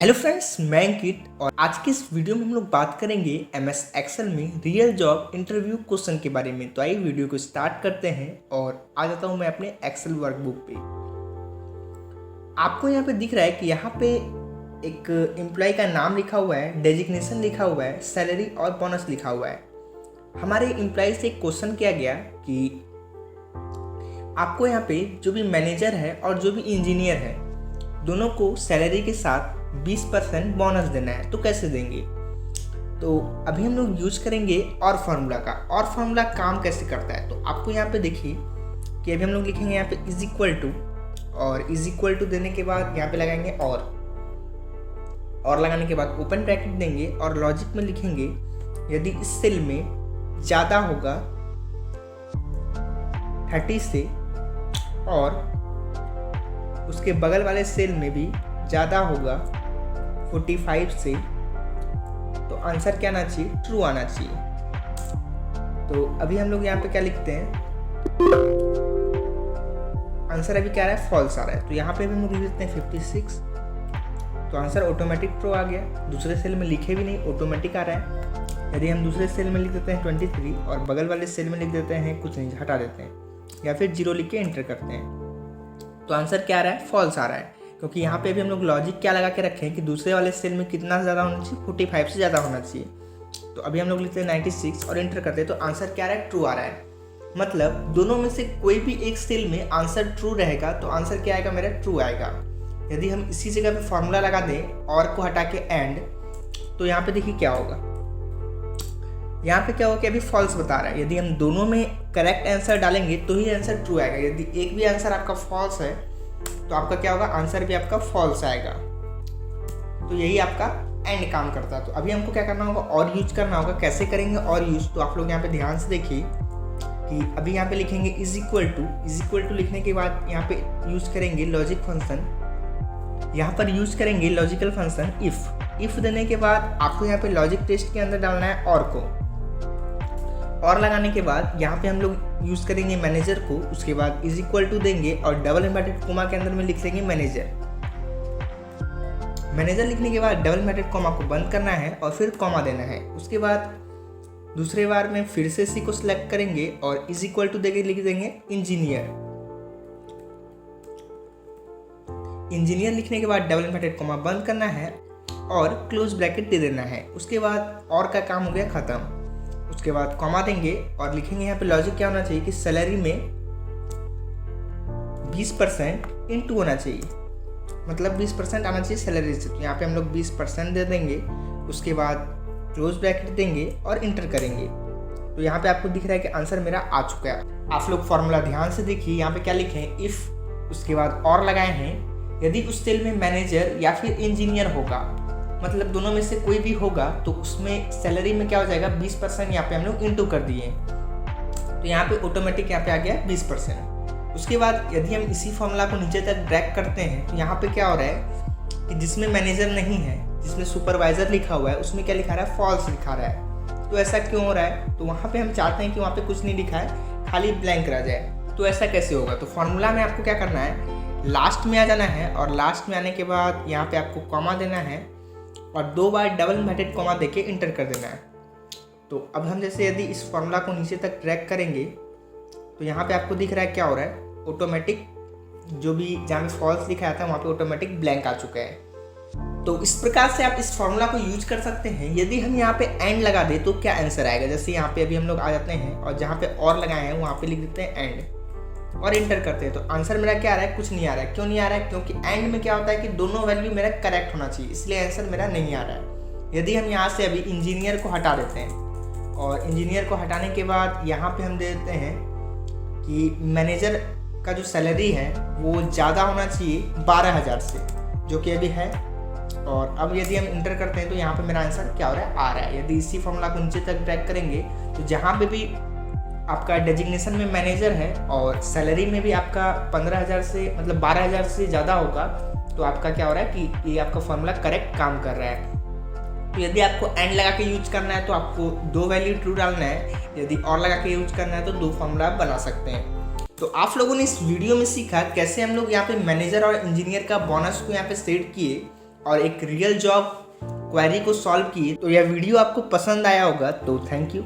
Hello friends, मैं अंकित और आज की इस वीडियो में हम लोग बात करेंगे एमएस एक्सेल में रियल जॉब इंटरव्यू क्वेश्चन के बारे में। तो आइए वीडियो को स्टार्ट करते हैं और आ जाता हूं मैं अपने एक्सेल वर्कबुक पे। आपको यहाँ पे दिख रहा है कि यहाँ पे एक एम्प्लॉय का नाम लिखा हुआ है, डेजिग्नेशन लिखा हुआ है, सैलरी और बोनस लिखा हुआ है। हमारे एम्प्लॉय से एक क्वेश्चन किया गया कि आपको यहाँ पे जो भी मैनेजर है और जो भी इंजीनियर है दोनों को सैलरी के साथ 20% बोनस देना है, तो कैसे देंगे। तो अभी हम लोग यूज करेंगे और फार्मूला का। और फार्मूला काम कैसे करता है, तो आपको यहाँ पे देखिए कि अभी हम लोग लिखेंगे यहाँ पे इज इक्वल टू, और इज इक्वल टू देने के बाद यहाँ पे लगाएंगे और लगाने के बाद ओपन ब्रैकेट देंगे और लॉजिक में लिखेंगे यदि इस सेल में ज़्यादा होगा 30 से और उसके बगल वाले सेल में भी ज़्यादा होगा 45 से, तो आंसर क्या आना चाहिए, ट्रू आना चाहिए। तो अभी हम लोग यहाँ पे क्या लिखते हैं, आंसर अभी क्या आ रहा है, फॉल्स आ रहा है। तो यहाँ पे भी हम लोग लिख देते हैं 56, तो आंसर ऑटोमेटिक ट्रू आ गया। दूसरे सेल में लिखे भी नहीं, ऑटोमेटिक आ रहा है। यदि हम दूसरे सेल में लिख देते हैं 23 और बगल वाले सेल में लिख देते हैं कुछ नहीं, हटा देते हैं या फिर 0 लिख के एंटर करते हैं, तो आंसर क्या आ रहा है, फॉल्स आ रहा है। क्योंकि यहाँ पे भी हम लोग लॉजिक क्या लगा के रखे हैं कि दूसरे वाले सेल में कितना ज़्यादा होना चाहिए, 45 से ज़्यादा होना चाहिए। तो अभी हम लोग लिखते हैं 96 और एंटर करते हैं, तो आंसर क्या आ रहा है, ट्रू आ रहा है। मतलब दोनों में से कोई भी एक सेल में आंसर ट्रू रहेगा तो आंसर क्या आएगा, मेरा ट्रू आएगा। यदि हम इसी जगह पे फॉर्मूला लगा दें और को हटा के एंड, तो यहाँ पे देखिए क्या होगा, यहाँ पे क्या होगा कि अभी फॉल्स बता रहा है। यदि हम दोनों में करेक्ट आंसर डालेंगे तो ही आंसर ट्रू आएगा। यदि एक भी आंसर आपका फॉल्स है तो आपका क्या होगा, आंसर भी आपका फॉल्स आएगा। तो यही आपका एंड काम करता है। तो अभी हमको क्या करना होगा, और यूज करना होगा। कैसे करेंगे और यूज, तो आप लोग यहाँ पे ध्यान से देखिए कि अभी यहाँ पे लिखेंगे इज इक्वल टू लिखने के बाद यहाँ पे यूज करेंगे लॉजिक फंक्शन। यहाँ पर यूज करेंगे लॉजिकल फंक्शन इफ देने के बाद आपको यहाँ पे लॉजिक टेस्ट के अंदर डालना है और लगाने के बाद यहाँ पे हम लोग यूज करेंगे मैनेजर को। उसके बाद इज इक्वल टू देंगे और डबल इन्वर्टेड कोमा के अंदर में लिख लेंगे मैनेजर लिखने के बाद डबल इन्वर्टेड कोमा को बंद करना है और फिर कोमा देना है। उसके बाद दूसरे बार में फिर से सी को सिलेक्ट करेंगे और इज इक्वल टू देके लिख देंगे इंजीनियर लिखने के बाद डबल इन्वर्टेड कोमा बंद करना है और क्लोज ब्रैकेट दे देना है। उसके बाद और का काम हो गया खत्म। उसके बाद कॉमा देंगे और लिखेंगे यहाँ पे लॉजिक क्या होना चाहिए कि सैलरी में 20% इनटू होना चाहिए, मतलब 20% आना चाहिए सैलरी से। तो यहाँ पे हम लोग 20% दे देंगे। उसके बाद क्लोज ब्रैकेट देंगे और इंटर करेंगे। तो यहाँ पे आपको दिख रहा है कि आंसर मेरा आ चुका है। आप लोग फॉर्मूला ध्यान से देखिए, यहाँ पे क्या लिखे हैं, इफ, उसके बाद और लगाए हैं यदि उस सेल में मैनेजर या फिर इंजीनियर होगा, मतलब दोनों में से कोई भी होगा, तो उसमें सैलरी में क्या हो जाएगा, 20% यहाँ पे हम लोग इंटू कर दिए, तो यहाँ पे ऑटोमेटिक यहाँ पे आ गया 20%। उसके बाद यदि हम इसी फॉर्मूला को नीचे तक ड्रैग करते हैं तो यहाँ पे क्या हो रहा है कि जिसमें मैनेजर नहीं है, जिसमें सुपरवाइजर लिखा हुआ है, उसमें क्या लिखा रहा है, फॉल्स लिखा रहा है। तो ऐसा क्यों हो रहा है, तो वहाँ पे हम चाहते हैं कि वहाँ पे कुछ नहीं लिखा है, खाली ब्लैंक रह जाए। तो ऐसा कैसे होगा, तो फॉर्मूला में आपको क्या करना है, लास्ट में आ जाना है और लास्ट में आने के बाद यहाँ पे आपको कॉमा देना है और 2 बार डबल इन्वर्टेड कॉमा देके इंटर कर देना है। तो अब हम जैसे यदि इस फॉर्मूला को नीचे तक ट्रैक करेंगे तो यहाँ पे आपको दिख रहा है क्या हो रहा है, ऑटोमेटिक जो भी जहाँ पे फॉल्स लिखा था वहाँ पे ऑटोमेटिक ब्लैंक आ चुका है। तो इस प्रकार से आप इस फॉर्मूला को यूज कर सकते हैं। यदि हम यहाँ पे एंड लगा दे तो क्या आंसर आएगा, जैसे यहाँ पे अभी हम लोग आ जाते हैं और जहाँ पे और लगाए हैं वहाँ पे लिख देते हैं एंड और इंटर करते हैं, तो आंसर मेरा क्या आ रहा है, कुछ नहीं आ रहा है। क्यों नहीं आ रहा है, क्योंकि एंड में क्या होता है कि दोनों वैल्यू मेरा करेक्ट होना चाहिए, इसलिए आंसर मेरा नहीं आ रहा है। यदि हम यहाँ से अभी इंजीनियर को हटा देते हैं और इंजीनियर को हटाने के बाद यहाँ पे हम दे देते हैं कि मैनेजर का जो सैलरी है वो ज़्यादा होना चाहिए 12,000 से, जो कि अभी है। और अब यदि हम इंटर करते हैं तो यहाँ पे मेरा आंसर क्या हो रहा है, आ रहा है। यदि इसी फॉर्मूला को नीचे तक ट्रैक करेंगे तो जहाँ पे भी आपका डेजिग्नेशन में मैनेजर है और सैलरी में भी आपका 15,000 से मतलब 12,000 से ज़्यादा होगा, तो आपका क्या हो रहा है कि ये आपका फॉर्मूला करेक्ट काम कर रहा है। तो यदि आपको एंड लगा के यूज करना है तो आपको 2 वैल्यू ट्रू डालना है, यदि और लगा के यूज करना है तो 2 फॉर्मूला आप बना सकते हैं। तो आप लोगों ने इस वीडियो में सीखा कैसे हम लोग यहाँ पे मैनेजर और इंजीनियर का बोनस को यहाँ पे सेट किए और एक रियल जॉब क्वेरी को सॉल्व किए। तो यह वीडियो आपको पसंद आया होगा, तो थैंक यू।